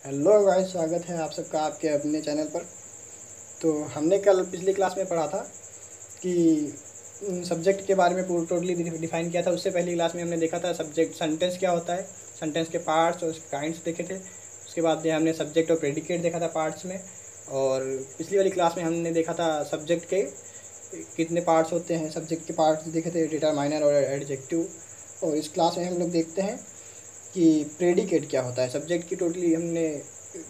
Hello guys, स्वागत है आप सबका आपके अपने चैनल पर। तो हमने कल पिछली क्लास में पढ़ा था कि सब्जेक्ट के बारे में पूरा टोटली डिफाइन किया था। उससे पहली क्लास में हमने देखा था सब्जेक्ट सेंटेंस क्या होता है, सेंटेंस के पार्ट्स और उसके काइंड्स देखे थे। उसके बाद हमने सब्जेक्ट और प्रेडिकेट देखा था पार्ट्स में। और पिछली वाली क्लास में हमने देखा था सब्जेक्ट के कितने पार्ट्स होते हैं, सब्जेक्ट के पार्ट्स देखे थे, डिटरमाइनर और एडजेक्टिव। और इस क्लास में हम लोग देखते हैं कि प्रेडिकेट क्या होता है। सब्जेक्ट की टोटली हमने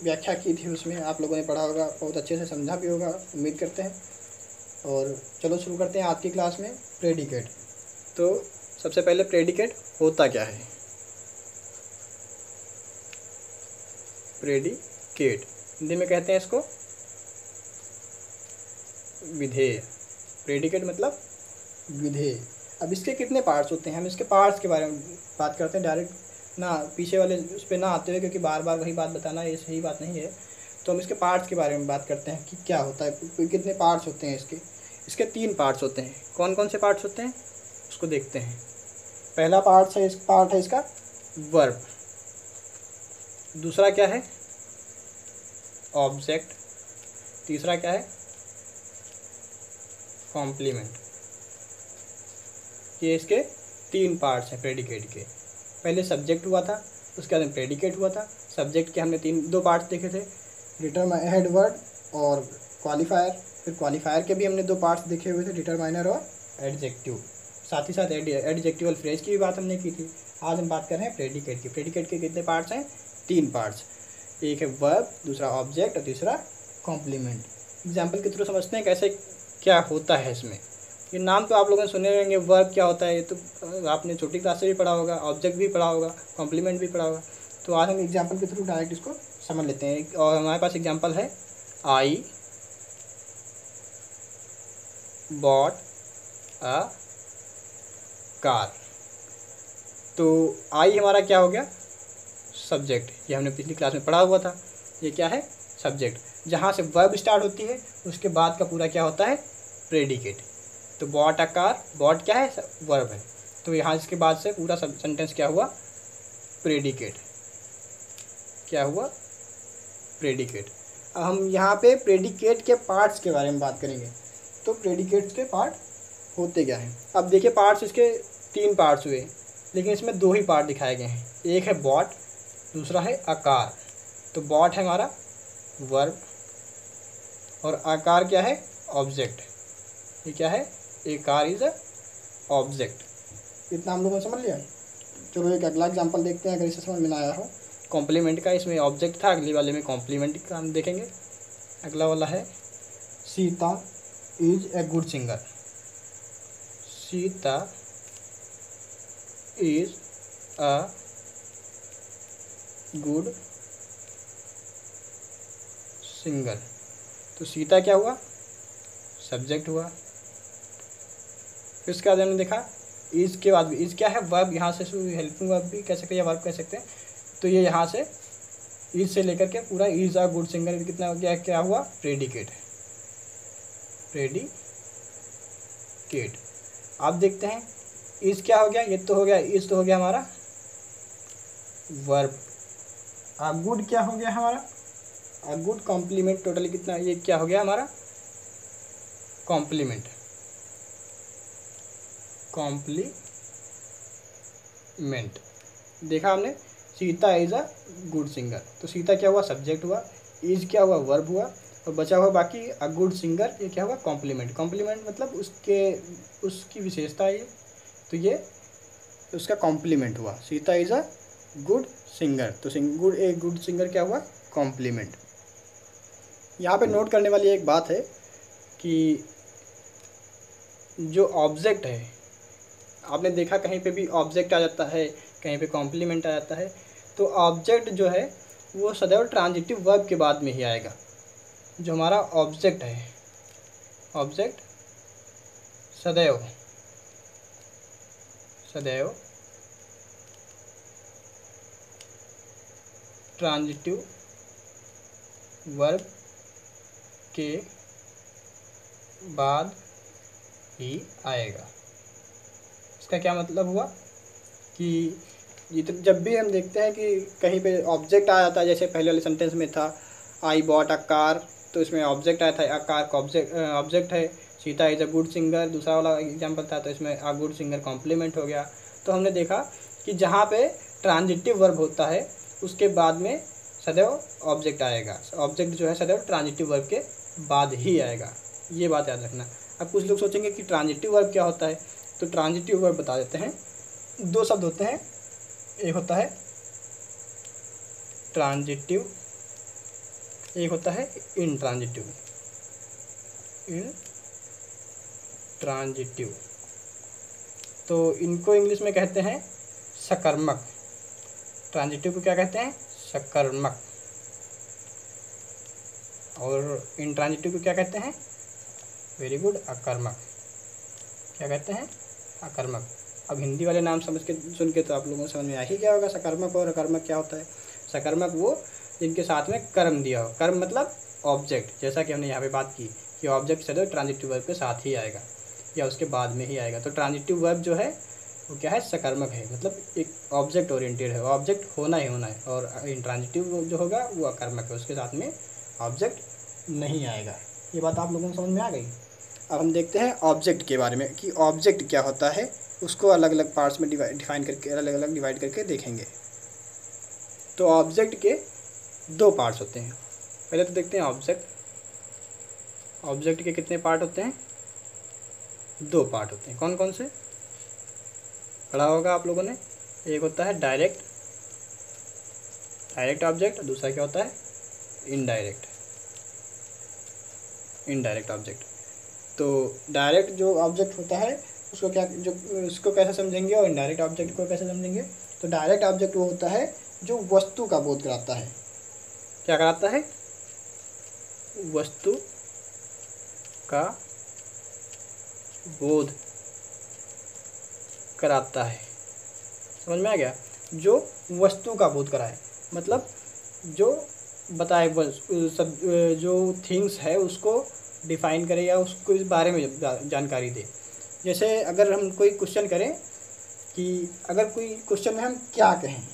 व्याख्या की थी, उसमें आप लोगों ने पढ़ा होगा, बहुत अच्छे से समझा भी होगा, उम्मीद करते हैं। और चलो शुरू करते हैं आज की क्लास में प्रेडिकेट। तो सबसे पहले प्रेडिकेट होता क्या है। प्रेडिकेट हिंदी में कहते हैं इसको विधेय। प्रेडिकेट मतलब विधेय। अब इसके कितने पार्ट्स होते हैं, हम इसके पार्ट्स के बारे में बात करते हैं डायरेक्ट ना, पीछे वाले उस पर ना आते हुए, क्योंकि बार बार वही बात बताना ये सही बात नहीं है। तो हम इसके पार्ट्स के बारे में बात करते हैं कि क्या होता है, कितने पार्ट्स होते हैं इसके। इसके 3 पार्ट्स होते हैं। कौन कौन से पार्ट्स होते हैं उसको देखते हैं। पहला पार्ट है इसका वर्ब। दूसरा क्या है ऑब्जेक्ट। तीसरा क्या है कॉम्प्लीमेंट। ये इसके 3 पार्ट्स हैं प्रेडिकेट के। पहले सब्जेक्ट हुआ था, उसके बाद प्रेडिकेट हुआ था। सब्जेक्ट के हमने 2 पार्ट्स देखे थे, हेड वर्ड और क्वालिफायर। फिर क्वालिफायर के भी हमने 2 पार्ट्स देखे हुए थे, डिटरमाइनर और एडजेक्टिव। साथ ही साथ एडजेक्टिवल फ्रेज की भी बात हमने की थी। आज हम बात कर रहे हैं प्रेडिकेट की। प्रेडिकेट के कितने पार्ट्स हैं? 3 पार्ट्स। एक है वर्ब, दूसरा ऑब्जेक्ट और तीसरा कॉम्प्लीमेंट। एग्जाम्पल के थ्रू समझते हैं कैसे क्या होता है इसमें। ये नाम तो आप लोगों ने सुने होंगे, वर्ब क्या होता है ये तो आपने छोटी क्लास से भी पढ़ा होगा, ऑब्जेक्ट भी पढ़ा होगा, कॉम्प्लीमेंट भी पढ़ा होगा। तो आज हम एग्जाम्पल के थ्रू डायरेक्ट इसको समझ लेते हैं। और हमारे पास एग्जाम्पल है आई बॉट अ कार। तो आई हमारा क्या हो गया? सब्जेक्ट। ये हमने पिछली क्लास में पढ़ा हुआ था। ये क्या है? सब्जेक्ट। जहाँ से वर्ब स्टार्ट होती है उसके बाद का पूरा क्या होता है? प्रेडिकेट। तो बॉट अ कार, बॉट क्या है? वर्ब है। तो यहाँ इसके बाद से पूरा सेंटेंस क्या हुआ? प्रेडिकेट। क्या हुआ? प्रेडिकेट। अब हम यहाँ पे प्रेडिकेट के पार्ट्स के बारे में बात करेंगे। तो प्रेडिकेट्स के पार्ट होते क्या हैं? अब देखिए, पार्ट्स इसके 3 पार्ट्स हुए, लेकिन इसमें 2 ही पार्ट दिखाए गए हैं। एक है बॉट, दूसरा है आकार। तो बॉट है हमारा वर्ब और आकार क्या है? ऑब्जेक्ट। ये क्या है? ए कार इज अ ऑब्जेक्ट। इतना हम लोगों ने समझ लिया। चलो एक अगला एग्जांपल देखते हैं, अगर इसे समझ में ना आया हो। कॉम्प्लीमेंट का, इसमें ऑब्जेक्ट था, अगली वाले में कॉम्प्लीमेंट का हम देखेंगे। अगला वाला है Sita is a good singer. Sita is a good singer. तो सीता क्या हुआ? सब्जेक्ट हुआ। फिर उसके बाद हमने देखा इज के बाद भी, इज क्या है? वर्ब। यहाँ से हेल्पिंग वर्ब भी कह सकते हैं या वर्ब कह सकते हैं। तो ये यहाँ से इज से लेकर के पूरा इज अ गुड सिंगर कितना हो गया? क्या हुआ? प्रेडिकेट। प्रेडिकेट। आप देखते हैं इज क्या हो गया? ये तो हो गया, इज तो हो गया हमारा वर्ब। गुड क्या हो गया हमारा? Good complement. टोटली कितना? ये क्या हो गया हमारा? कॉम्प्लीमेंट। कॉम्प्लीमेंट। देखा हमने, Sita is a good singer. तो सीता क्या हुआ? सब्जेक्ट हुआ। इज क्या हुआ? वर्ब हुआ। और बचा हुआ बाकी अ गुड सिंगर, ये क्या हुआ? कॉम्प्लीमेंट। कॉम्प्लीमेंट मतलब उसकी विशेषता है ये। तो ये उसका कॉम्प्लीमेंट हुआ। Sita is a good singer. तो गुड सिंगर क्या हुआ? कॉम्प्लीमेंट। यहाँ पे नोट करने वाली एक बात है कि जो ऑब्जेक्ट है, आपने देखा कहीं पे भी ऑब्जेक्ट आ जाता है, कहीं पे कॉम्प्लीमेंट आ जाता है। तो ऑब्जेक्ट जो है वो सदैव ट्रांजिटिव वर्ब के बाद में ही आएगा। जो हमारा ऑब्जेक्ट है, ऑब्जेक्ट सदैव सदैव ट्रांजिटिव वर्ब के बाद ही आएगा। इसका क्या मतलब हुआ कि जब भी हम देखते हैं कि कहीं पे ऑब्जेक्ट आ जाता है, जैसे पहले वाले सेंटेंस में था आई बॉट अ कार, तो इसमें ऑब्जेक्ट आया था, अ कार का ऑब्जेक्ट है। Sita is a good singer दूसरा वाला एग्जाम्पल था, तो इसमें अ गुड सिंगर कॉम्प्लीमेंट हो गया। तो हमने देखा कि जहाँ पे ट्रांजिटिव वर्ब होता है उसके बाद में सदैव ऑब्जेक्ट आएगा। ऑब्जेक्ट जो है सदैव ट्रांजिटिव वर्ब के बाद ही आएगा, ये बात याद रखना। अब कुछ लोग सोचेंगे कि ट्रांजिटिव वर्ब क्या होता है, तो ट्रांजिटिव वर्ब बता देते हैं। दो शब्द होते हैं, एक होता है ट्रांजिटिव, एक होता है इंट्रांजिटिव। इंट्रांजिटिव तो इनको इंग्लिश में कहते हैं सकर्मक। ट्रांजिटिव को क्या कहते हैं? सकर्मक। और इंट्रांजिटिव को क्या कहते हैं? वेरी गुड, अकर्मक। क्या कहते हैं? अकर्मक। अब हिंदी वाले नाम समझ के सुन के तो आप लोगों को समझ में आ ही गया होगा सकर्मक और अकर्मक क्या होता है। सकर्मक वो जिनके साथ में कर्म दिया हो, कर्म मतलब ऑब्जेक्ट, जैसा कि हमने यहाँ पे बात की कि ऑब्जेक्ट सदैव ट्रांजिटिव वर्ब के साथ ही आएगा या उसके बाद में ही आएगा। तो ट्रांजिटिव वर्ब जो है वो क्या है? सकर्मक है, मतलब एक ऑब्जेक्ट ओरिएंटेड है, ऑब्जेक्ट होना ही होना है। और इंट्रांजिटिव जो होगा वो अकर्मक है, उसके साथ में ऑब्जेक्ट नहीं आएगा। ये बात आप लोगों को समझ में आ गई। अब हम देखते हैं ऑब्जेक्ट के बारे में कि ऑब्जेक्ट क्या होता है, उसको अलग अलग पार्ट्स में डिफाइन करके अलग अलग डिवाइड करके देखेंगे। तो ऑब्जेक्ट के दो पार्ट्स होते हैं। पहले तो देखते हैं ऑब्जेक्ट के कितने पार्ट होते हैं? दो पार्ट होते हैं। कौन कौन से? पढ़ा होगा आप लोगों ने। एक होता है डायरेक्ट ऑब्जेक्ट, दूसरा क्या होता है? Indirect object. तो डायरेक्ट जो ऑब्जेक्ट होता है उसको कैसे समझेंगे और इनडायरेक्ट ऑब्जेक्ट को कैसे समझेंगे? तो डायरेक्ट ऑब्जेक्ट वो होता है जो वस्तु का बोध कराता है। क्या कराता है? वस्तु का बोध कराता है। समझ में आ गया? जो वस्तु का बोध कराए, मतलब जो बताए सब जो थिंग्स है उसको डिफाइन करे या उसको इस बारे में जानकारी दे। जैसे अगर हम कोई क्वेश्चन करें कि अगर कोई क्वेश्चन में हम क्या कहें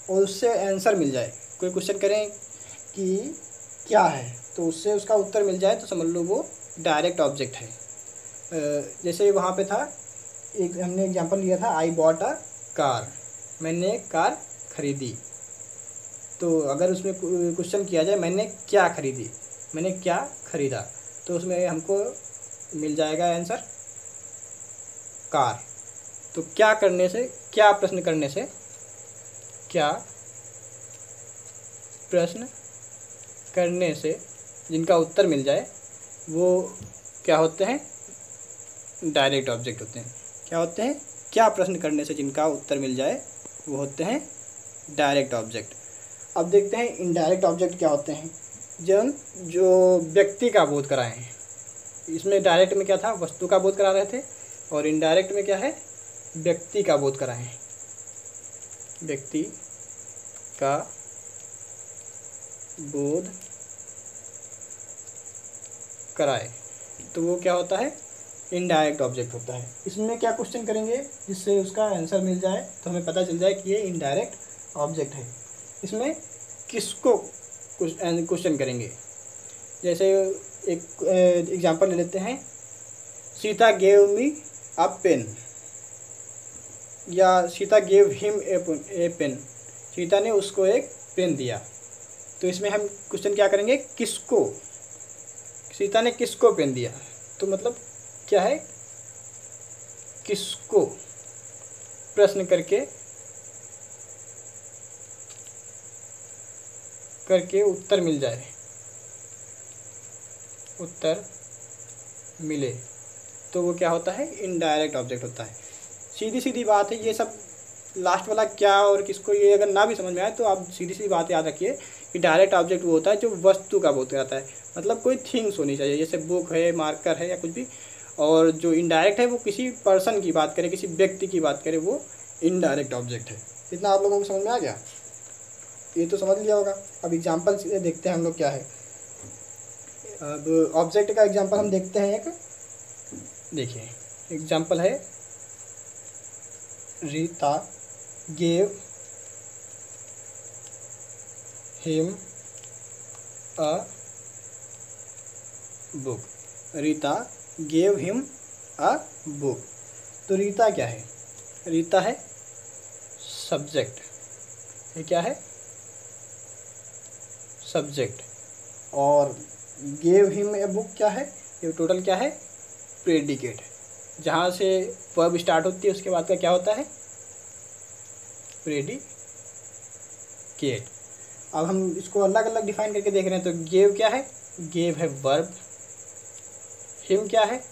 और उससे आंसर मिल जाए, कोई क्वेश्चन करें कि क्या है तो उससे उसका उत्तर मिल जाए, तो समझ लो वो डायरेक्ट ऑब्जेक्ट है। जैसे वहाँ पे था, एक हमने एग्जांपल लिया था आई बॉट अ कार, मैंने एक कार खरीदी। तो अगर उसमें क्वेश्चन किया जाए मैंने क्या खरीदी, मैंने क्या खरीदा, तो उसमें हमको मिल जाएगा आंसर कार। तो क्या करने से, क्या प्रश्न करने से, क्या प्रश्न करने से जिनका उत्तर मिल जाए वो क्या होते हैं? डायरेक्ट ऑब्जेक्ट होते हैं। क्या होते हैं? क्या प्रश्न करने से जिनका उत्तर मिल जाए वो होते हैं डायरेक्ट ऑब्जेक्ट। अब देखते हैं इनडायरेक्ट ऑब्जेक्ट क्या होते हैं। जो व्यक्ति का बोध कराएं। इसमें डायरेक्ट में क्या था? वस्तु का बोध करा रहे थे, और इनडायरेक्ट में क्या है? व्यक्ति का बोध कराएं। व्यक्ति का बोध कराए, तो वो क्या होता है? इनडायरेक्ट ऑब्जेक्ट होता है। इसमें क्या क्वेश्चन करेंगे जिससे उसका आंसर मिल जाए तो हमें पता चल जाए कि ये इनडायरेक्ट ऑब्जेक्ट है। इसमें किसको क्वेश्चन करेंगे? जैसे एक एग्जांपल ले लेते हैं, Sita gave me a pen, या Sita gave him a pen, Sita ने उसको एक पेन दिया। तो इसमें हम क्वेश्चन क्या करेंगे? किसको, सीता ने किसको पेन दिया, तो मतलब क्या है? किसको प्रश्न करके उत्तर मिल जाए, उत्तर मिले, तो वो क्या होता है? इनडायरेक्ट ऑब्जेक्ट होता है। सीधी सीधी बात है। ये सब लास्ट वाला क्या और किसको, ये अगर ना भी समझ में आए तो आप सीधी सी बात याद रखिए कि डायरेक्ट ऑब्जेक्ट वो होता है जो वस्तु का बोध कराता है, मतलब कोई थिंग्स होनी चाहिए, जैसे बुक है, मार्कर है या कुछ भी। और जो इनडायरेक्ट है वो किसी पर्सन की बात करे, किसी व्यक्ति की बात करे, वो इनडायरेक्ट ऑब्जेक्ट है। इतना आप लोगों को समझ में आ गया? ये तो समझ लिया होगा। अब एग्जाम्पल देखते हैं हम लोग क्या है। अब ऑब्जेक्ट का एग्जाम्पल हम देखते हैं एक, देखिए एग्जाम्पल है Rita gave him a book, Rita gave him a book. तो रीता क्या है? रीता है सब्जेक्ट, ये क्या है? सब्जेक्ट। और गेव हिम ए बुक क्या है? ये टोटल क्या है? प्रेडिकेट। जहाँ से वर्ब स्टार्ट होती है उसके बाद का क्या होता है? प्रेडिकेट। अब हम इसको अलग अलग डिफाइन करके देख रहे हैं। तो गेव क्या है? गेव है वर्ब। हिम क्या है?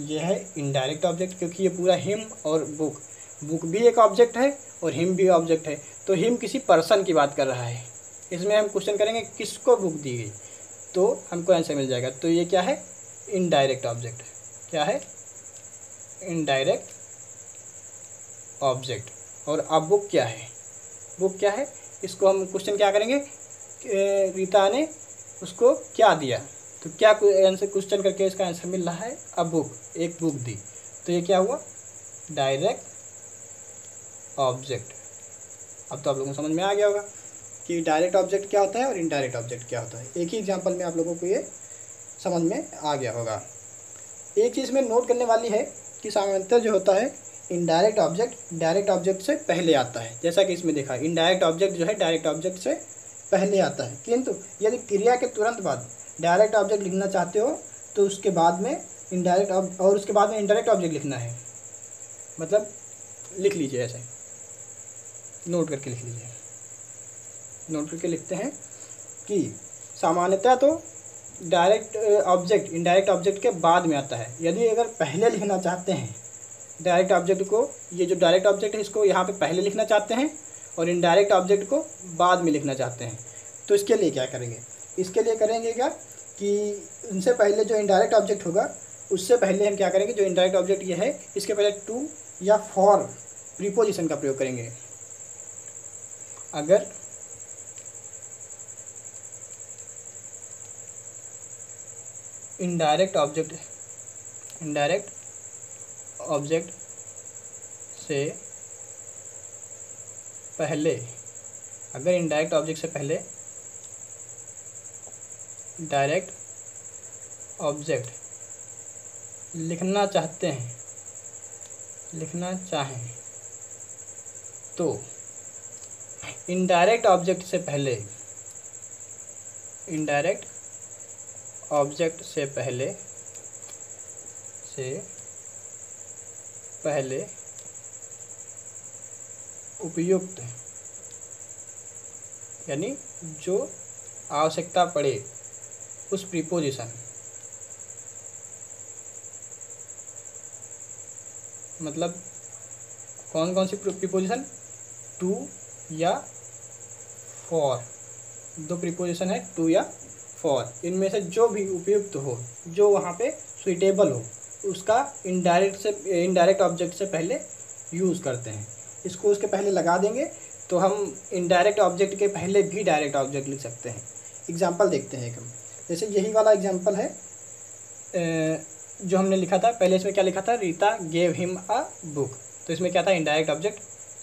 ये है इनडायरेक्ट ऑब्जेक्ट, क्योंकि ये पूरा हिम और बुक, बुक भी एक ऑब्जेक्ट है और हिम भी ऑब्जेक्ट है। तो हिम किसी पर्सन की बात कर रहा है। इसमें हम क्वेश्चन करेंगे किसको बुक दी गई, तो हमको आंसर मिल जाएगा। तो ये क्या है? Indirect object. क्या है? Indirect object. और अब बुक क्या है? बुक क्या है? इसको हम क्वेश्चन क्या करेंगे, रीता ने उसको क्या दिया, तो क्या आंसर क्वेश्चन करके इसका आंसर मिल रहा है अ बुक, एक बुक दी। तो ये क्या हुआ? Direct object. अब तो आप लोगों को समझ में आ गया होगा कि डायरेक्ट ऑब्जेक्ट क्या होता है और इनडायरेक्ट ऑब्जेक्ट क्या होता है। एक ही एग्जांपल में आप लोगों को ये समझ में आ गया होगा। एक चीज़ में नोट करने वाली है कि सामान्यतः जो होता है इनडायरेक्ट ऑब्जेक्ट डायरेक्ट ऑब्जेक्ट से पहले आता है। जैसा कि इसमें देखा, इनडायरेक्ट ऑब्जेक्ट जो है डायरेक्ट ऑब्जेक्ट से पहले आता है। किंतु यदि क्रिया के तुरंत बाद डायरेक्ट ऑब्जेक्ट लिखना चाहते हो तो उसके बाद में इनडायरेक्ट और उसके बाद में इनडायरेक्ट ऑब्जेक्ट लिखना है। मतलब लिख लीजिए, ऐसे नोट करके लिख लीजिए। नोट करके लिखते हैं कि सामान्यतः तो डायरेक्ट ऑब्जेक्ट इनडायरेक्ट ऑब्जेक्ट के बाद में आता है। यदि अगर पहले लिखना चाहते हैं डायरेक्ट ऑब्जेक्ट को, ये जो डायरेक्ट ऑब्जेक्ट है इसको यहाँ पे पहले लिखना चाहते हैं और इनडायरेक्ट ऑब्जेक्ट को बाद में लिखना चाहते हैं, तो इसके लिए क्या करेंगे? इसके लिए करेंगे क्या कि इनसे पहले जो इनडायरेक्ट ऑब्जेक्ट होगा उससे पहले हम क्या करेंगे, जो इनडायरेक्ट ऑब्जेक्ट ये है इसके पहले टू या फॉर प्रीपोजिशन का प्रयोग करेंगे। अगर इनडायरेक्ट ऑब्जेक्ट से पहले, अगर इनडायरेक्ट ऑब्जेक्ट से पहले डायरेक्ट ऑब्जेक्ट लिखना चाहें तो इनडायरेक्ट ऑब्जेक्ट से पहले उपयुक्त, यानी जो आवश्यकता पड़े उस प्रीपोजिशन, मतलब कौन कौन सी प्रीपोजिशन? टू या फॉर। दो प्रीपोजिशन है टू या फॉर, इनमें से जो भी उपयुक्त हो, जो वहाँ पे सुइटेबल हो, उसका इनडायरेक्ट ऑब्जेक्ट से पहले यूज़ करते हैं। इसको उसके पहले लगा देंगे तो हम इनडायरेक्ट ऑब्जेक्ट के पहले भी डायरेक्ट ऑब्जेक्ट लिख सकते हैं। एग्जांपल देखते हैं एक हम, जैसे यही वाला एग्जांपल है जो हमने लिखा था पहले। इसमें क्या लिखा था? Rita gave him a book. तो इसमें क्या था? इनडायरेक्ट ऑब्जेक्ट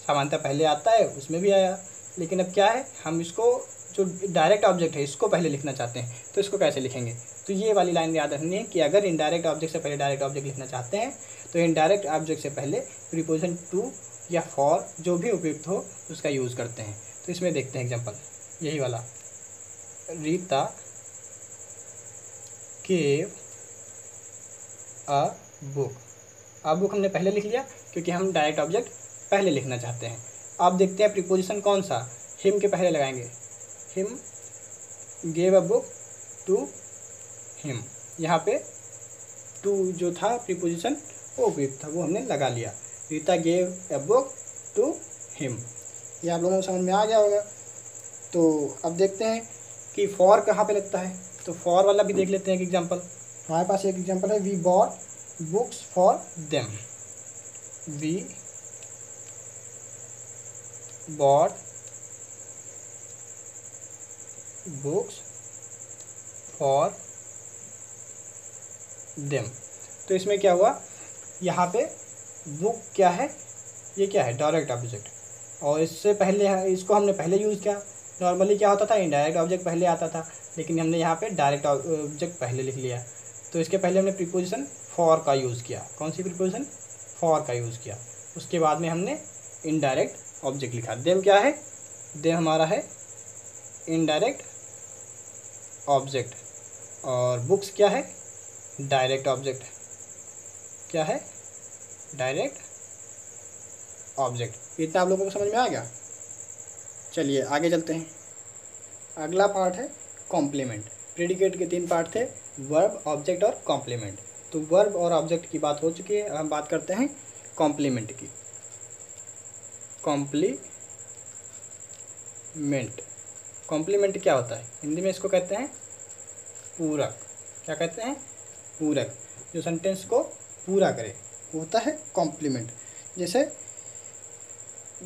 सामान्यतः पहले आता है, उसमें भी आया। लेकिन अब क्या है, हम इसको जो डायरेक्ट ऑब्जेक्ट है इसको पहले लिखना चाहते हैं, तो इसको कैसे लिखेंगे? तो ये वाली लाइन याद रखनी है कि अगर इनडायरेक्ट ऑब्जेक्ट से पहले डायरेक्ट ऑब्जेक्ट लिखना चाहते हैं तो इनडायरेक्ट ऑब्जेक्ट से पहले प्रीपोजिशन टू या फॉर जो भी उपयुक्त हो उसका यूज़ करते हैं। तो इसमें देखते हैं एग्जांपल, यही वाला, रीता गेव अ बुक। अब बुक हमने पहले लिख लिया क्योंकि हम डायरेक्ट ऑब्जेक्ट पहले लिखना चाहते हैं। अब देखते हैं प्रीपोजिशन कौन सा, हिम के पहले लगाएंगे। Him gave a book to him. यहाँ पे टू जो था प्रीपोजिशन वो उपयुक्त था, वो हमने लगा लिया। Rita gave a book to him. ये आप लोगों को समझ में आ गया होगा। तो अब देखते हैं कि फॉर कहाँ पे लगता है, तो फॉर वाला भी देख लेते हैं एक एग्जांपल। हमारे पास एक एग्जांपल है, we bought books for them. We bought books for them. तो इसमें क्या हुआ, यहाँ पे बुक क्या है, ये क्या है? Direct object. और इससे पहले इसको हमने पहले यूज़ किया नॉर्मली क्या होता था, इनडायरेक्ट ऑब्जेक्ट पहले आता था, लेकिन हमने यहाँ पे डायरेक्ट ऑब्जेक्ट पहले लिख लिया। तो इसके पहले हमने प्रीपोजिशन फॉर का यूज़ किया। कौन सी प्रीपोजिशन? फॉर का यूज़ किया। उसके बाद में हमने इनडायरेक्ट ऑब्जेक्ट लिखा। देम क्या है? देम हमारा है इनडायरेक्ट ऑब्जेक्ट। और बुक्स क्या है? Direct object. क्या है? Direct object. इतना आप लोगों को समझ में आ गया? चलिए आगे चलते हैं। अगला पार्ट है कॉम्प्लीमेंट। प्रेडिकेट के 3 पार्ट थे, वर्ब, ऑब्जेक्ट और कॉम्प्लीमेंट। तो वर्ब और ऑब्जेक्ट की बात हो चुकी है, अब हम बात करते हैं कॉम्प्लीमेंट की। कॉम्प्लीमेंट, कॉम्प्लीमेंट क्या होता है? हिंदी में इसको कहते हैं पूरक। क्या कहते हैं? पूरक। जो सेंटेंस को पूरा करे होता है कॉम्प्लीमेंट। जैसे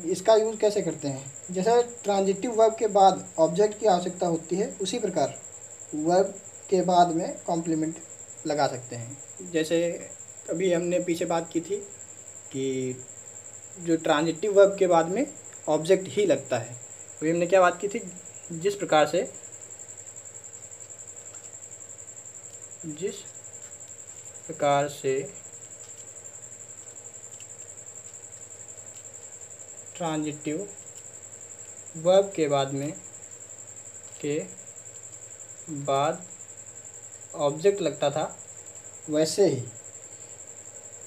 इसका यूज़ कैसे करते हैं? जैसे ट्रांजिटिव वर्ब के बाद ऑब्जेक्ट की आवश्यकता होती है, उसी प्रकार वर्ब के बाद में कॉम्प्लीमेंट लगा सकते हैं। जैसे अभी हमने पीछे बात की थी कि जो ट्रांजिटिव वर्ब के बाद में ऑब्जेक्ट ही लगता है, अभी हमने क्या बात की थी? जिस प्रकार से ट्रांजिटिव वर्ब के बाद ऑब्जेक्ट लगता था, वैसे ही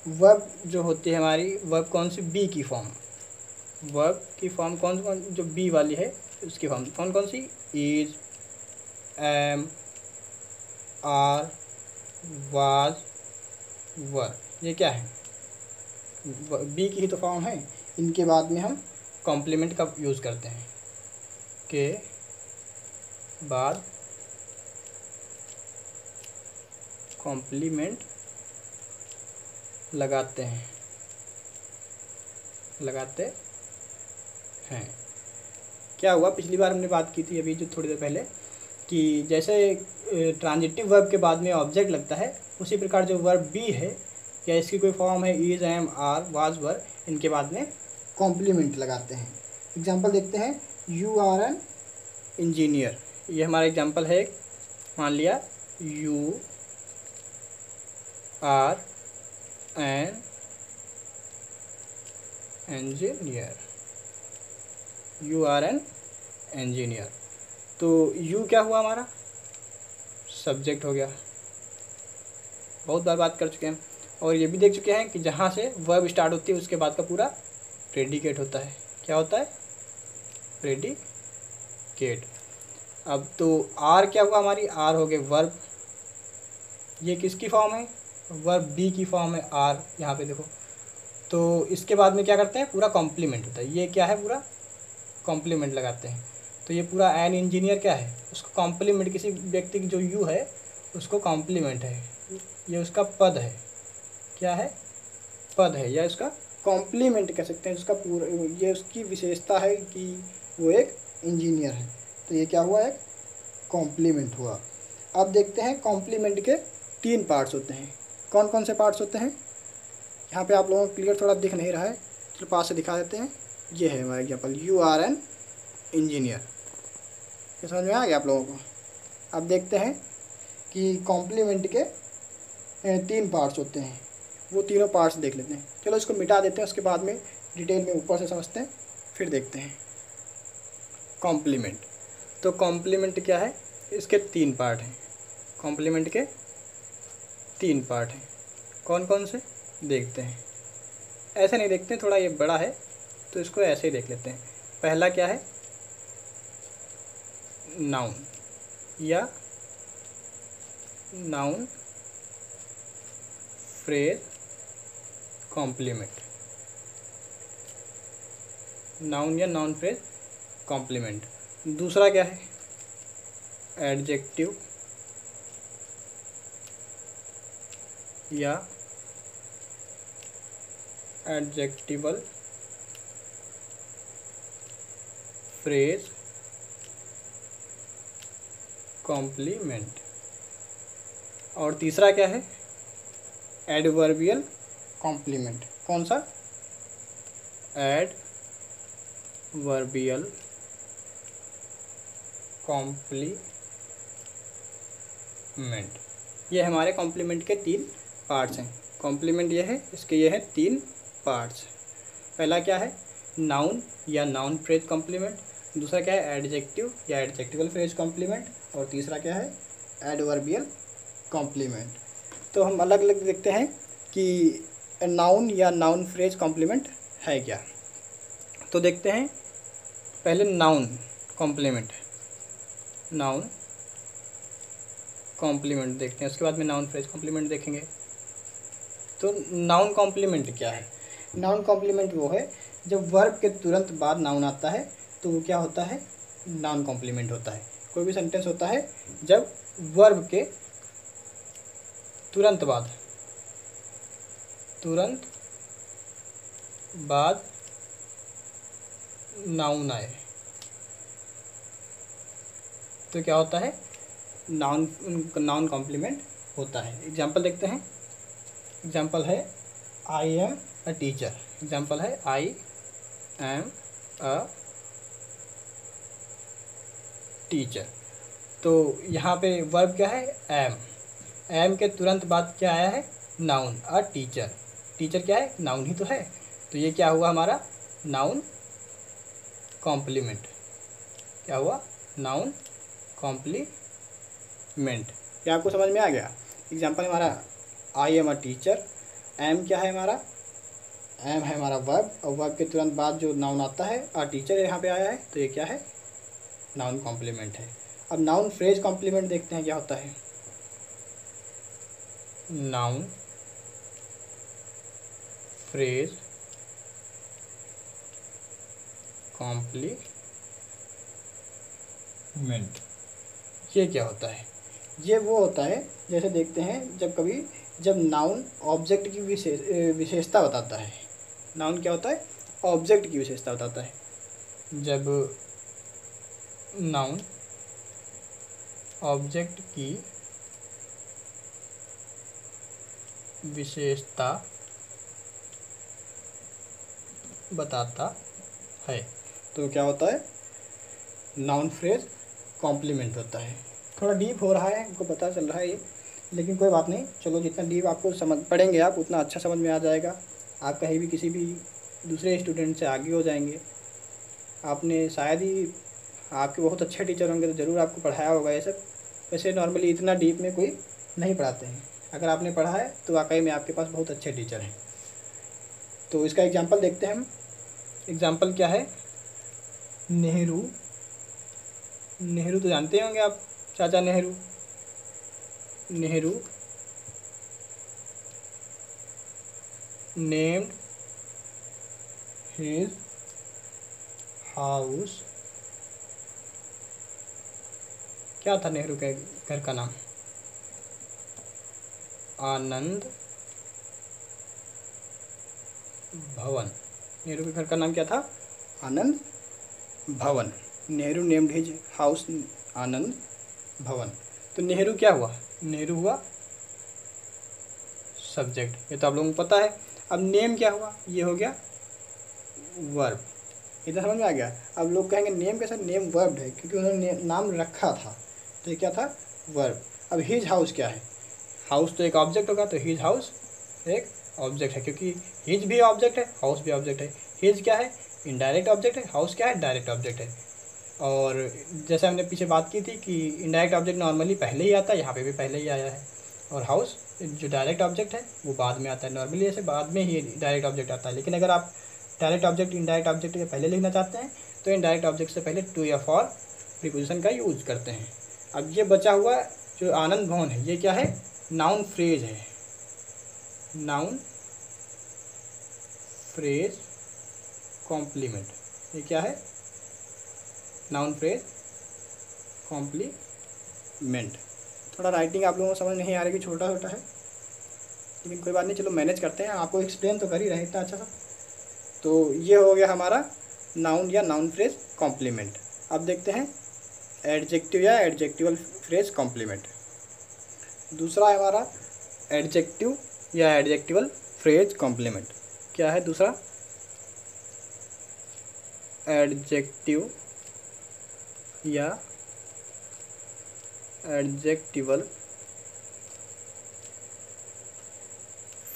वर्ब जो होती है हमारी, वर्ब कौन सी? बी की फॉर्म। वर्ब की फॉर्म कौन कौन? जो बी वाली है उसकी फॉर्म कौन कौन सी? इज, एम, आर, वाज, वर। ये क्या है? बी की ही तो फॉर्म है। इनके बाद में हम कॉम्प्लीमेंट का यूज़ करते हैं। के बाद कॉम्प्लीमेंट लगाते हैं। क्या हुआ? पिछली बार हमने बात की थी अभी जो थोड़ी देर पहले, कि जैसे ट्रांजिटिव वर्ब के बाद में ऑब्जेक्ट लगता है, उसी प्रकार जो वर्ब बी है या इसकी कोई फॉर्म है, इज, एम, आर, वाज, वर, इनके बाद में कॉम्प्लीमेंट लगाते हैं। एग्जाम्पल देखते हैं। यू आर एन इंजीनियर, ये हमारा एग्जाम्पल है। मान लिया you are an engineer, you are an engineer. तो यू क्या हुआ? हमारा सब्जेक्ट हो गया। बहुत बार बात कर चुके हैं और ये भी देख चुके हैं कि जहाँ से वर्ब स्टार्ट होती है उसके बाद का पूरा प्रेडिकेट होता है। क्या होता है? प्रेडिकेट। अब तो आर क्या हुआ? हमारी आर हो गए वर्ब। ये किसकी फॉर्म है? वर्ब बी की फॉर्म है आर, यहाँ पे देखो। तो इसके बाद में क्या करते हैं? पूरा कॉम्प्लीमेंट होता है। ये क्या है? पूरा कॉम्प्लीमेंट लगाते हैं। तो ये पूरा एन इंजीनियर क्या है? उसको कॉम्प्लीमेंट, किसी व्यक्ति की जो यू है उसको कॉम्प्लीमेंट है, ये उसका पद है। क्या है? पद है, या उसका कॉम्प्लीमेंट कह सकते हैं। उसका पूरा, ये उसकी विशेषता है कि वो एक इंजीनियर है। तो ये क्या हुआ? एक कॉम्प्लीमेंट हुआ। अब देखते हैं कॉम्प्लीमेंट के 3 पार्ट्स होते हैं। कौन कौन से पार्ट्स होते हैं? यहाँ पे आप लोगों को क्लियर थोड़ा दिख नहीं रहा है, चलो पास से दिखा देते हैं। ये है हमारा example, you are an engineer. ये समझ में आ गया आप लोगों को? अब देखते हैं कि कॉम्प्लीमेंट के 3 पार्ट्स होते हैं। वो तीनों पार्ट्स देख लेते हैं। चलो इसको मिटा देते हैं, उसके बाद में डिटेल में ऊपर से समझते हैं, फिर देखते हैं कॉम्प्लीमेंट। तो कॉम्प्लीमेंट क्या है? इसके 3 पार्ट हैं। कॉम्प्लीमेंट के 3 पार्ट हैं। कौन कौन से? देखते हैं। ऐसे नहीं देखते हैं, थोड़ा ये बड़ा है तो इसको ऐसे ही देख लेते हैं। पहला क्या है? नाउन या नाउन फ्रेज कॉम्प्लीमेंट। नाउन या नाउन फ्रेज कॉम्प्लीमेंट। दूसरा क्या है? एडजेक्टिव या एडजेक्टिवल फ्रेज कॉम्प्लीमेंट। और तीसरा क्या है? Adverbial complement. कौन सा? Adverbial complement. ये हमारे कॉम्प्लीमेंट के 3 पार्ट्स हैं। कॉम्प्लीमेंट ये है, इसके ये हैं 3 पार्ट्स। पहला क्या है, नाउन या नाउन फ्रेज कॉम्प्लीमेंट। दूसरा क्या है, एडजेक्टिव या एडजेक्टिवल फ्रेज कॉम्प्लीमेंट। और तीसरा क्या है, एडवर्बियल कॉम्प्लीमेंट। तो हम अलग अलग देखते हैं कि नाउन या नाउन फ्रेज कॉम्प्लीमेंट है क्या। तो देखते हैं पहले नाउन कॉम्प्लीमेंट, नाउन कॉम्प्लीमेंट देखते हैं, उसके बाद में नाउन फ्रेज कॉम्प्लीमेंट देखेंगे। तो नाउन कॉम्प्लीमेंट क्या है, नाउन कॉम्प्लीमेंट वो है जब वर्ब के तुरंत बाद नाउन आता है तो वो क्या होता है, नाउन कॉम्प्लीमेंट होता है। कोई भी सेंटेंस होता है जब वर्ब के तुरंत बाद नाउन आए तो क्या होता है, नाउन कॉम्प्लीमेंट होता है। एग्जाम्पल देखते हैं। एग्जाम्पल है आई एम अ टीचर। एग्जाम्पल है आई एम अ टीचर। तो यहाँ पे वर्ब क्या है, एम। एम के तुरंत बाद क्या आया है, नाउन, अ टीचर। टीचर क्या है, नाउन ही तो है। तो ये क्या हुआ हमारा, नाउन कॉम्प्लीमेंट। क्या हुआ, नाउन कॉम्प्लीमेंट। क्या आपको समझ में आ गया। एग्जाम्पल हमारा I am a teacher. Am क्या है हमारा, एम है हमारा वर्ब, और वर्ब के तुरंत बाद जो नाउन आता है, अ टीचर यहाँ पे आया है, तो ये क्या है, नाउन कॉम्प्लीमेंट है। अब नाउन फ्रेज कॉम्प्लीमेंट देखते हैं क्या होता है। नाउन फ्रेज कॉम्प्लीमेंट, ये क्या होता है, ये वो होता है जैसे देखते हैं जब नाउन ऑब्जेक्ट की विशेषता बताता है। नाउन क्या होता है, ऑब्जेक्ट की विशेषता बताता है। जब नाउन ऑब्जेक्ट की विशेषता बताता है तो क्या होता है, नाउन फ्रेज कॉम्प्लीमेंट होता है। थोड़ा डीप हो रहा है, हमको पता चल रहा है ये, लेकिन कोई बात नहीं। चलो, जितना डीप आपको समझ पढ़ेंगे आप उतना अच्छा समझ में आ जाएगा। आप कहीं भी किसी भी दूसरे स्टूडेंट से आगे हो जाएंगे। आपने शायद ही, आपके बहुत अच्छे टीचर होंगे तो ज़रूर आपको पढ़ाया होगा ये सब। वैसे नॉर्मली इतना डीप में कोई नहीं पढ़ाते हैं। अगर आपने पढ़ा है तो वाकई में आपके पास बहुत अच्छे टीचर हैं। तो इसका एग्जाम्पल देखते हैं हम। एग्जाम्पल क्या है, नेहरू। नेहरू तो जानते होंगे आप, चाचा Nehru. Nehru named his house, क्या था नेहरू के घर का नाम, आनंद भवन। नेहरू के घर का नाम क्या था, आनंद भवन। नेहरू नेम्ड हिज हाउस आनंद भवन। तो नेहरू क्या हुआ, नेहरू हुआ सब्जेक्ट, ये तो आप लोगों को पता है। अब नेम क्या हुआ, ये हो गया वर्ब। इधर समझ में आ गया। अब लोग कहेंगे नेम कैसा, नेम वर्ब है क्योंकि उन्होंने नाम रखा था, तो ये क्या था, वर्ब। अब हिज हाउस क्या है, हाउस तो एक ऑब्जेक्ट होगा, तो हिज हाउस एक ऑब्जेक्ट है, क्योंकि हिज भी ऑब्जेक्ट है, हाउस भी ऑब्जेक्ट है। हिज क्या है, इनडायरेक्ट ऑब्जेक्ट है, हाउस क्या है, डायरेक्ट ऑब्जेक्ट है। और जैसे हमने पीछे बात की थी कि इनडायरेक्ट ऑब्जेक्ट नॉर्मली पहले ही आता है, यहाँ पे भी पहले ही आया है। और हाउस जो डायरेक्ट ऑब्जेक्ट है वो बाद में आता है। नॉर्मली ऐसे बाद में ही डायरेक्ट ऑब्जेक्ट आता है, लेकिन अगर आप डायरेक्ट ऑब्जेक्ट इनडायरेक्ट ऑब्जेक्ट के पहले लिखना चाहते हैं तो इनडायरेक्ट ऑब्जेक्ट से पहले टू या फॉर प्रीपोजिशन का यूज करते हैं। अब ये बचा हुआ जो आनंद भवन है, ये क्या है, नाउन फ्रेज है। नाउन फ्रेज कॉम्प्लीमेंट, ये क्या है, नाउन फ्रेज कॉम्प्लीमेंट। थोड़ा राइटिंग आप लोगों को समझ नहीं आ रही कि छोटा छोटा है, लेकिन कोई बात नहीं, चलो मैनेज करते हैं। आपको एक्सप्लेन तो कर ही रहे हैं इतना अच्छा सा। तो ये हो गया हमारा नाउन या नाउन फ्रेज कॉम्प्लीमेंट। अब देखते हैं एडजेक्टिव या एडजेक्टिवल फ्रेज कॉम्प्लीमेंट। दूसरा है हमारा एडजेक्टिव या एडजेक्टिवल फ्रेज कॉम्प्लीमेंट। क्या है दूसरा, एडजेक्टिव या एडजेक्टिवल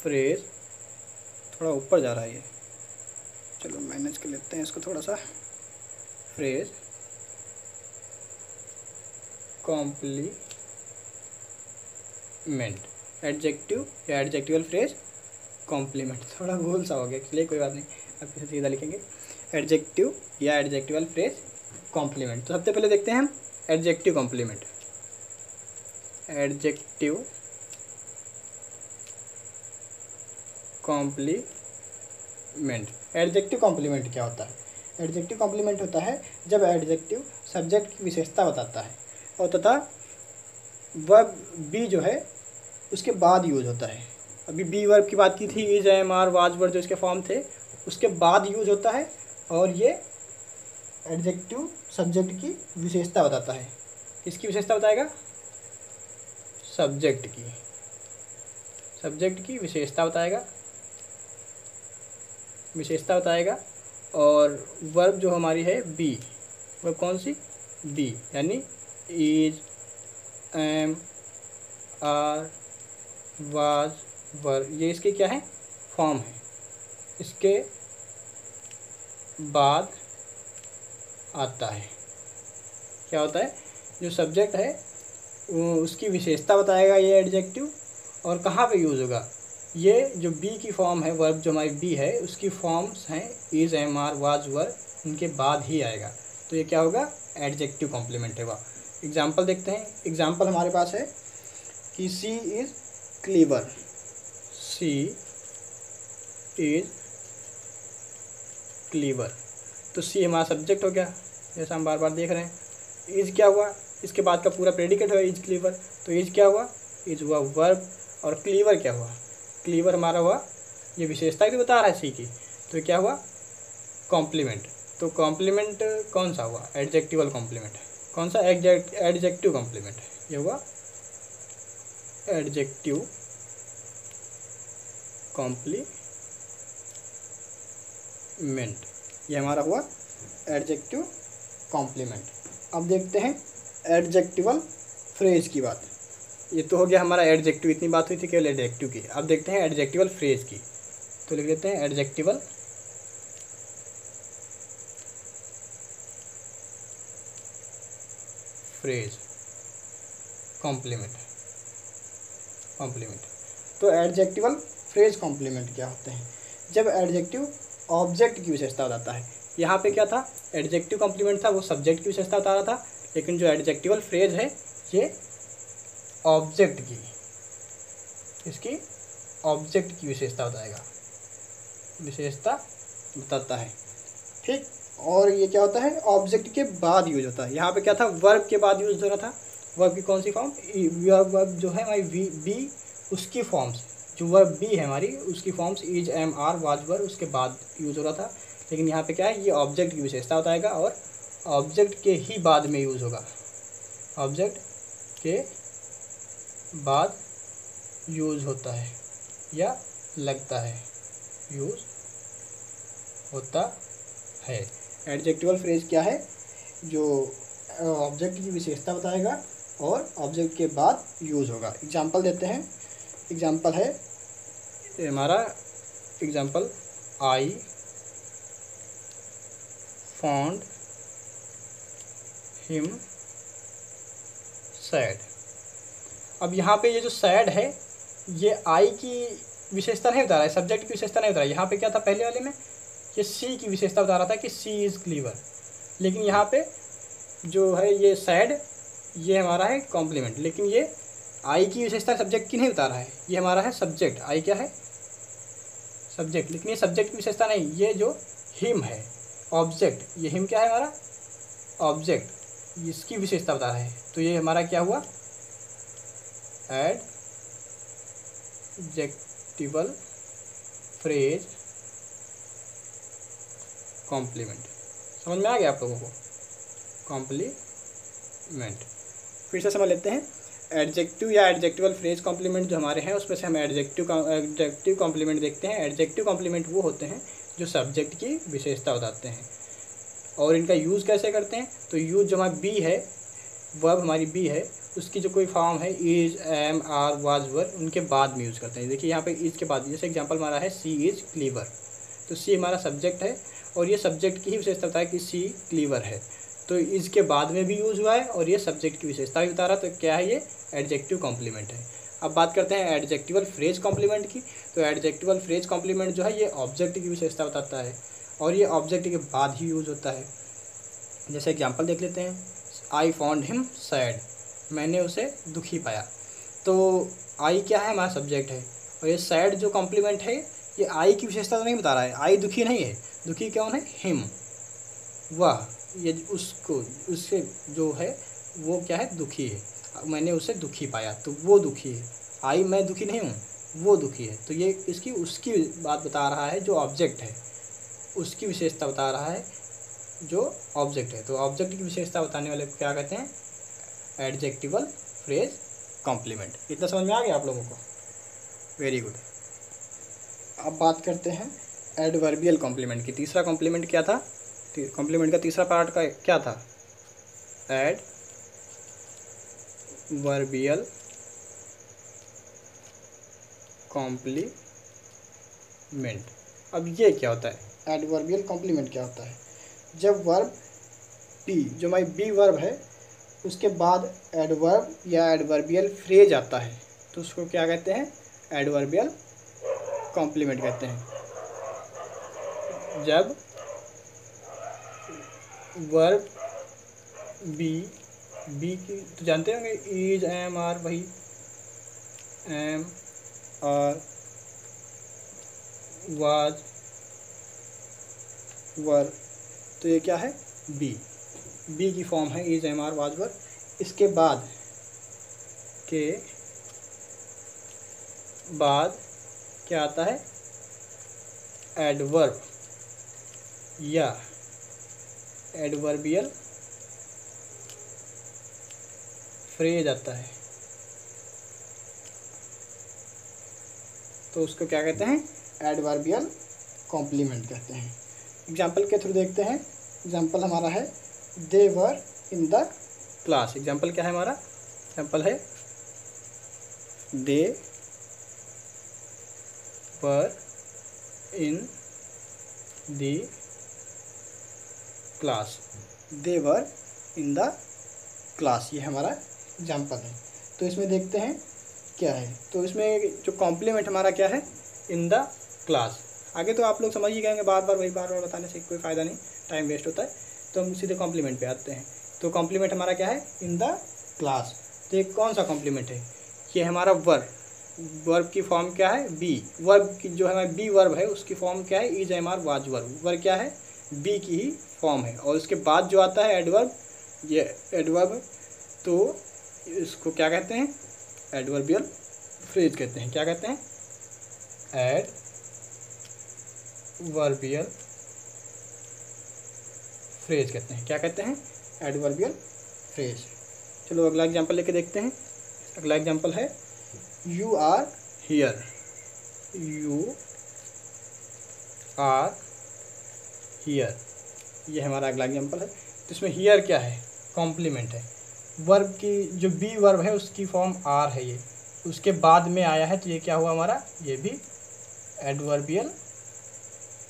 फ्रेज, थोड़ा ऊपर जा रहा है ये, चलो मैनेज कर लेते हैं इसको थोड़ा सा। फ्रेज कॉम्प्लीमेंट, एडजेक्टिव या एडजेक्टिवल फ्रेज कॉम्प्लीमेंट, थोड़ा भूल सा हो गया इसलिए कोई बात नहीं, अब फिर सीधा लिखेंगे एडजेक्टिव या एडजेक्टिवल फ्रेज कॉम्प्लीमेंट। तो सबसे पहले देखते हैं हम adjective complement. Adjective complement, adjective complement क्या होता है? एडजेक्टिव कॉम्प्लीमेंट होता है जब एडजेक्टिव सब्जेक्ट की विशेषता बताता है और तथा वर्ब बी जो है उसके बाद यूज होता है। अभी बी वर्ब की बात की थी, इज, एम, आर, वाज, वर जो इसके फॉर्म थे उसके बाद यूज होता है और ये एडजेक्टिव सब्जेक्ट की विशेषता बताता है। किसकी विशेषता बताएगा? सब्जेक्ट की, सब्जेक्ट की विशेषता बताएगा, विशेषता बताएगा। और वर्ब जो हमारी है बी, वर्ब कौन सी? बी, यानी इज, एम, आर, वाज, वर, ये इसके क्या है? फॉर्म है। इसके बाद आता है, क्या होता है? जो सब्जेक्ट है उसकी विशेषता बताएगा ये एडजेक्टिव, और कहाँ पे यूज़ होगा? ये जो बी की फॉर्म है, वर्ब जो हमारी बी है उसकी फॉर्म्स हैं इज, एम, आर, वाज, वर, उनके बाद ही आएगा। तो ये क्या होगा? एडजेक्टिव कॉम्प्लीमेंट होगा। एग्जाम्पल देखते हैं। एग्जाम्पल हमारे पास है कि she is clever, she is clever, तो सी हमारा सब्जेक्ट हो गया जैसा हम बार बार देख रहे हैं। इज क्या हुआ? इसके बाद का पूरा प्रेडिकेट हुआ इज क्लीवर, तो इज क्या हुआ? इज हुआ वर्ब। और क्लीवर क्या हुआ? क्लीवर हमारा हुआ, ये विशेषता भी बता रहा है सी की, तो क्या हुआ? कॉम्प्लीमेंट। तो कॉम्प्लीमेंट कौन सा हुआ? Adjectival complement. कौन सा? Adjective complement. ये हुआ एडजेक्टिव कॉम्प्लीमेंट, ये हमारा हुआ एडजेक्टिव कॉम्प्लीमेंट। अब देखते हैं एडजेक्टिवल फ्रेज की बात। ये तो हो गया हमारा एडजेक्टिव, इतनी बात हुई थी केवल एडजेक्टिव की। अब देखते हैं एडजेक्टिवल फ्रेज की, तो लिख देते हैं एडजेक्टिवल फ्रेज कॉम्प्लीमेंट। कॉम्प्लीमेंट, तो एडजेक्टिवल फ्रेज कॉम्प्लीमेंट क्या होते हैं? जब एडजेक्टिव ऑब्जेक्ट की विशेषता बताता है। यहाँ पे क्या था? एडजेक्टिव कॉम्प्लीमेंट था, वो सब्जेक्ट की विशेषता बता रहा था, लेकिन जो एडजेक्टिवल फ्रेज है ये ऑब्जेक्ट की, इसकी ऑब्जेक्ट की विशेषता बताएगा, विशेषता बताता है। ठीक, और ये क्या होता है? ऑब्जेक्ट के बाद यूज होता है। यहाँ पे क्या था? वर्ब के बाद यूज हो रहा था। वर्ब की कौन सी फॉर्म? वर्ब जो है हमारी बी, उसकी फॉर्म्स, जो वर्ब बी है हमारी उसकी forms is, am, are, was, were, उसके बाद यूज हो रहा था। लेकिन यहाँ पे क्या है? ये ऑब्जेक्ट की विशेषता बताएगा और ऑब्जेक्ट के ही बाद में यूज होगा, ऑब्जेक्ट के बाद यूज होता है या लगता है, यूज होता है। एडजेक्टिवल फ्रेज क्या है? जो ऑब्जेक्ट की विशेषता बताएगा और ऑब्जेक्ट के बाद यूज होगा। एग्जाम्पल देते हैं। एग्जाम्पल है हमारा, example I found him sad. अब यहाँ पे ये जो सैड है ये आई की विशेषता नहीं बता रहा है, सब्जेक्ट की विशेषता नहीं बता रहा है। यहाँ पे क्या था? पहले वाले में ये सी की विशेषता बता रहा था कि सी इज़ क्लीवर, लेकिन यहाँ पे जो है ये सैड, ये हमारा है कॉम्प्लीमेंट, लेकिन ये आई की विशेषता सब्जेक्ट की नहीं बता रहा है, ये हमारा है सब्जेक्ट। आई क्या है? सब्जेक्ट, लेकिन ये सब्जेक्ट की विशेषता नहीं, ये जो हिम है ऑब्जेक्ट, ये हिम क्या है? हमारा ऑब्जेक्ट, इसकी विशेषता बता रहा है। तो ये हमारा क्या हुआ? Adjectival phrase complement. समझ में आ गया आप लोगों को? कॉम्प्लीमेंट फिर से समझ लेते हैं। एडजेक्टिव या एडजेक्टिवल फ्रेज कॉम्प्लीमेंट जो हमारे हैं उसमें से हम एडजेक्टिव कॉम्प्लीमेंट देखते हैं। एडजेक्टिव कॉम्प्लीमेंट वो होते हैं जो सब्जेक्ट की विशेषता बताते हैं। और इनका यूज़ कैसे करते हैं? तो यूज़ जो हमारा बी है, वर्ब हमारी बी है, उसकी जो कोई फॉर्म है इज, एम, आर, वाज, वर, उनके बाद में यूज़ करते हैं। देखिए यहाँ पे इज के बाद, जैसे एग्जांपल हमारा है सी इज क्लीवर, तो सी हमारा सब्जेक्ट है और ये सब्जेक्ट की ही विशेषता होता है कि सी क्लीवर है, तो इज के बाद में भी यूज़ हुआ है और ये सब्जेक्ट की विशेषता भी बता रहा, तो क्या है, ये एडजेक्टिव कॉम्प्लीमेंट है। अब बात करते हैं एडजेक्टिवल फ्रेज कॉम्प्लीमेंट की। तो एडजेक्टिवल फ्रेज कॉम्प्लीमेंट जो है ये ऑब्जेक्ट की विशेषता बताता है और ये ऑब्जेक्ट के बाद ही यूज़ होता है। जैसे एग्जांपल देख लेते हैं, आई फाउंड हिम सैड, मैंने उसे दुखी पाया। तो आई क्या है, हमारा सब्जेक्ट है और ये सैड जो कॉम्प्लीमेंट है ये आई की विशेषता तो नहीं बता रहा है, आई दुखी नहीं है, दुखी कौन है, हिम, वह, ये उसको, उससे जो है वो क्या है, दुखी है, मैंने उसे दुखी पाया तो वो दुखी है, आई मैं दुखी नहीं हूँ, वो दुखी है, तो ये इसकी उसकी बात बता रहा है जो ऑब्जेक्ट है, उसकी विशेषता बता रहा है जो ऑब्जेक्ट है। तो ऑब्जेक्ट की विशेषता बताने वाले को क्या कहते हैं, एडजेक्टिवल फ्रेज कॉम्प्लीमेंट। इतना समझ में आ गया आप लोगों को, वेरी गुड। अब बात करते हैं एडवर्बियल कॉम्प्लीमेंट की। तीसरा कॉम्प्लीमेंट क्या था, कॉम्प्लीमेंट का तीसरा पार्ट का क्या था, एडवर्बियल कॉम्प्लीमेंट। अब ये क्या होता है, एडवर्बियल कॉम्प्लीमेंट क्या होता है, जब वर्ब बी, जो हमारी बी वर्ब है, उसके बाद एडवर्ब या एडवर्बियल फ्रेज आता है तो उसको क्या कहते हैं, एडवर्बियल कॉम्प्लीमेंट कहते हैं। जब वर्ब बी की तो जानते होंगे इज, एम, आर, वही एम, आर, वाज, वर, तो ये क्या है, बी की फॉर्म है इज, एम, आर, वाज, वर। इसके बाद क्या आता है, एडवर्ब या एडवर्बियल फ्रेज आता है, तो उसको क्या कहते हैं, एडवर्बियल कॉम्प्लीमेंट कहते हैं। एग्जाम्पल के थ्रू देखते हैं। एग्जाम्पल हमारा है they were in the class. Example क्या है हमारा, एग्जाम्पल है they were in the class, they were in the class, ये हमारा एग्जाम्पल है। तो इसमें देखते हैं क्या है, तो इसमें जो कॉम्प्लीमेंट हमारा क्या है, इन द क्लास। आगे तो आप लोग समझ ही गए, बार बार बताने से कोई फ़ायदा नहीं, टाइम वेस्ट होता है, तो हम सीधे कॉम्प्लीमेंट पे आते हैं। तो कॉम्प्लीमेंट हमारा क्या है, इन द क्लास। तो ये कौन सा कॉम्प्लीमेंट है, ये हमारा वर्ब की फॉर्म क्या है, बी, वर्ब की जो हमारी बी वर्ब है उसकी फॉर्म क्या है, इज, एम, आर, वाज, वर क्या है, बी की ही फॉर्म है, और उसके बाद जो आता है एडवर्ब, ये एडवर्ब, तो इसको क्या कहते हैं, एडवर्बियल फ्रेज कहते हैं। क्या कहते हैं, एडवर्बियल फ्रेज कहते हैं। क्या कहते हैं, एडवर्बियल फ्रेज। चलो अगला एग्जांपल लेके देखते हैं। अगला एग्जांपल है you are here, you are here, ये हमारा अगला एग्जांपल है। तो इसमें हियर क्या है, कॉम्प्लीमेंट है, वर्ब की जो बी वर्ब है उसकी फॉर्म आर है, ये उसके बाद में आया है, तो ये क्या हुआ हमारा, ये भी एडवर्बियल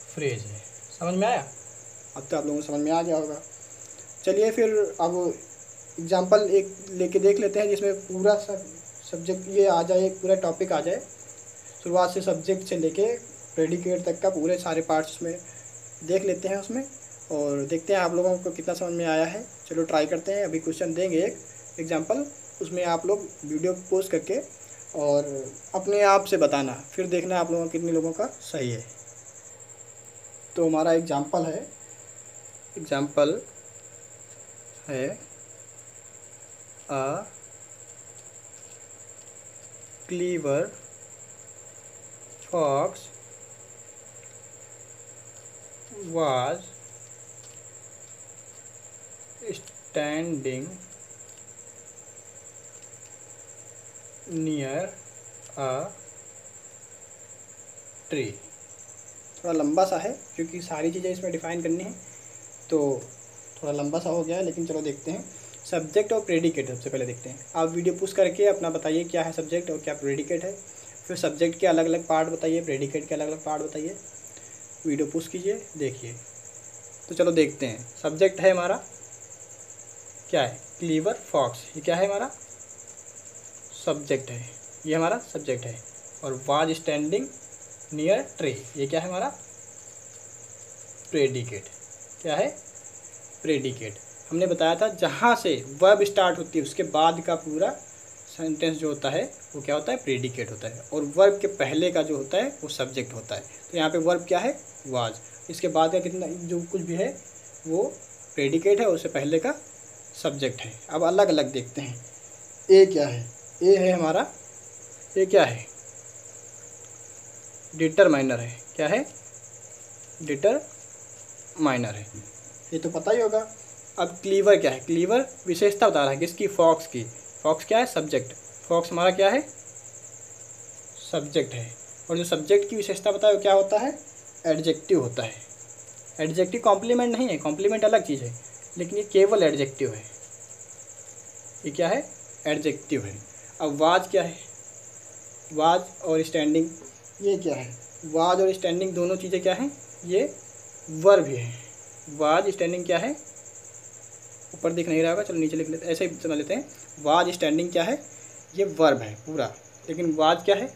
फ्रेज है। समझ में आया, अब तो आप लोगों को समझ में आ गया होगा। चलिए फिर अब एग्जांपल एक लेके देख लेते हैं जिसमें पूरा सब्जेक्ट ये आ जाए, पूरा टॉपिक आ जाए, शुरुआत से सब्जेक्ट से लेके प्रेडिकेट तक का पूरे सारे पार्ट्स में देख लेते हैं उसमें, और देखते हैं आप लोगों को कितना समझ में आया है। चलो ट्राई करते हैं। अभी क्वेश्चन देंगे एक एग्जांपल, उसमें आप लोग वीडियो पोस्ट करके और अपने आप से बताना, फिर देखना आप लोगों कितने लोगों का सही है। तो हमारा एग्जांपल है a clever fox was standing near a tree। थोड़ा लंबा सा है क्योंकि सारी चीज़ें इसमें डिफाइन करनी है, तो थोड़ा लंबा सा हो गया है, लेकिन चलो देखते हैं। सब्जेक्ट और प्रेडिकेट सबसे पहले देखते हैं। आप वीडियो पुश करके अपना बताइए क्या है सब्जेक्ट और क्या प्रेडिकेट है, फिर सब्जेक्ट के अलग अलग पार्ट बताइए, प्रेडिकेट के अलग अलग पार्ट बताइए। वीडियो पुश कीजिए, देखिए। तो चलो देखते हैं। सब्जेक्ट है हमारा क्या है, क्लीवर फॉक्स, ये क्या है हमारा सब्जेक्ट है, ये हमारा सब्जेक्ट है। और वाज स्टैंडिंग नियर ट्री, ये क्या है हमारा प्रेडिकेट, क्या है प्रेडिकेट। हमने बताया था जहाँ से वर्ब स्टार्ट होती है उसके बाद का पूरा सेंटेंस जो होता है वो क्या होता है, प्रेडिकेट होता है। और वर्ब के पहले का जो होता है वो सब्जेक्ट होता है। तो यहाँ पे वर्ब क्या है, वाज, इसके बाद का कितना जो कुछ भी है वो प्रेडिकेट है, उससे पहले का सब्जेक्ट है। अब अलग अलग देखते हैं। ए क्या है, ए है हमारा, ए क्या है डिटरमाइनर है, क्या है डिटरमाइनर है, ये तो पता ही होगा। अब क्लीवर क्या है, क्लीवर विशेषता बता रहा है किसकी, फॉक्स की। फॉक्स क्या है, सब्जेक्ट, फॉक्स हमारा क्या है सब्जेक्ट है। और जो सब्जेक्ट की विशेषता बताए वो क्या होता है, एडजेक्टिव होता है। एडजेक्टिव कॉम्प्लीमेंट नहीं है, कॉम्प्लीमेंट अलग चीज़ है, लेकिन ये केवल एडजेक्टिव है, ये क्या है एडजेक्टिव है। अब वाज क्या है, वाज और स्टैंडिंग, ये क्या है, वाज और स्टैंडिंग दोनों चीज़ें क्या हैं, ये वर्ब है। वाज स्टैंडिंग क्या है, ऊपर दिख नहीं रहा होगा, चलो नीचे लिख लेते हैं, ऐसे ही समझ लेते हैं। वाज स्टैंडिंग क्या है, ये वर्ब है पूरा, लेकिन वाज क्या है,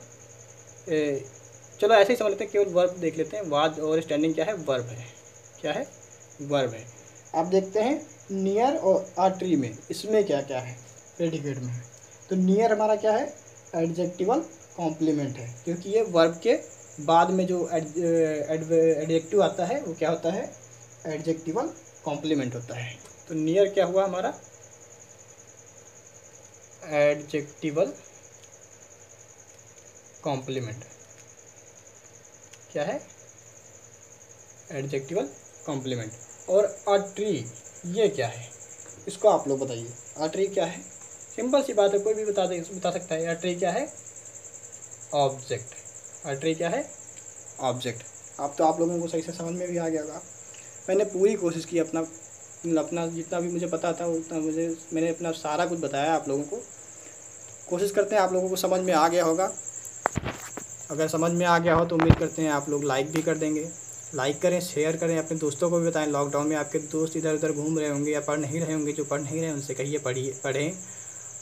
चलो ऐसे ही समझ लेते हैं, केवल वर्ब देख लेते हैं। वाज और स्टैंडिंग क्या है, वर्ब है, क्या है वर्ब है। अब देखते हैं नियर और आ ट्री में, इसमें क्या क्या है प्रेडिकेट में। तो नियर हमारा क्या है, एडजेक्टिवल कॉम्प्लीमेंट है, क्योंकि ये वर्ब के बाद में जो एडजेक्टिव आता है वो क्या होता है, एडजेक्टिवल कॉम्प्लीमेंट होता है। तो नियर क्या हुआ हमारा, एडजेक्टिवल कॉम्प्लीमेंट, क्या है एडजेक्टिवल कॉम्प्लीमेंट। और अ ट्री ये क्या है, इसको आप लोग बताइए। अ ट्री क्या है, सिंपल सी बात है, कोई भी बता सकता है। अ ट्री क्या है, ऑब्जेक्ट। अ ट्री क्या है, ऑब्जेक्ट। अब तो आप लोगों को सही से समझ में भी आ गया होगा। मैंने पूरी कोशिश की अपना जितना भी मुझे पता था उतना मैंने अपना सारा कुछ बताया आप लोगों को। कोशिश करते हैं आप लोगों को समझ में आ गया होगा। अगर समझ में आ गया हो तो उम्मीद करते हैं आप लोग लाइक भी कर देंगे। लाइक करें, शेयर करें, अपने दोस्तों को भी बताएं। लॉकडाउन में आपके दोस्त इधर उधर घूम रहे होंगे या पढ़ नहीं रहे होंगे, जो पढ़ नहीं रहे उनसे कहिए पढ़ें।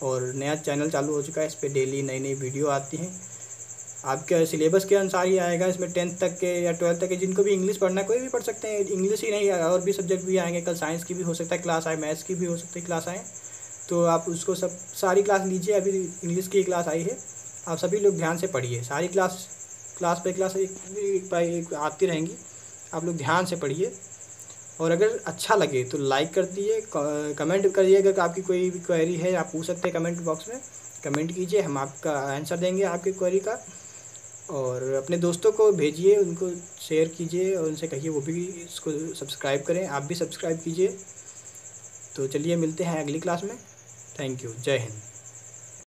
और नया चैनल चालू हो चुका है, इस पर डेली नई नई वीडियो आती हैं। आपके सिलेबस के अनुसार ही आएगा, इसमें 10th तक के या 12th तक के जिनको भी इंग्लिश पढ़ना है कोई भी पढ़ सकते हैं। इंग्लिश ही नहीं, और भी सब्जेक्ट भी आएंगे, कल साइंस की भी हो सकता है क्लास आए, मैथ्स की भी हो सकती है क्लास आए। तो आप उसको सब सारी क्लास लीजिए। अभी इंग्लिश की क्लास आई है, आप सभी लोग ध्यान से पढ़िए। सारी क्लास पे क्लास एक आती रहेंगी, आप लोग ध्यान से पढ़िए। और अगर अच्छा लगे तो लाइक कर दिए, कमेंट करिए। अगर आपकी कोई भी क्वेरी है आप पूछ सकते हैं कमेंट बॉक्स में, कमेंट कीजिए, हम आपका आंसर देंगे आपकी क्वेरी का। और अपने दोस्तों को भेजिए, उनको शेयर कीजिए और उनसे कहिए वो भी इसको सब्सक्राइब करें, आप भी सब्सक्राइब कीजिए। तो चलिए मिलते हैं अगली क्लास में। थैंक यू, जय हिंद।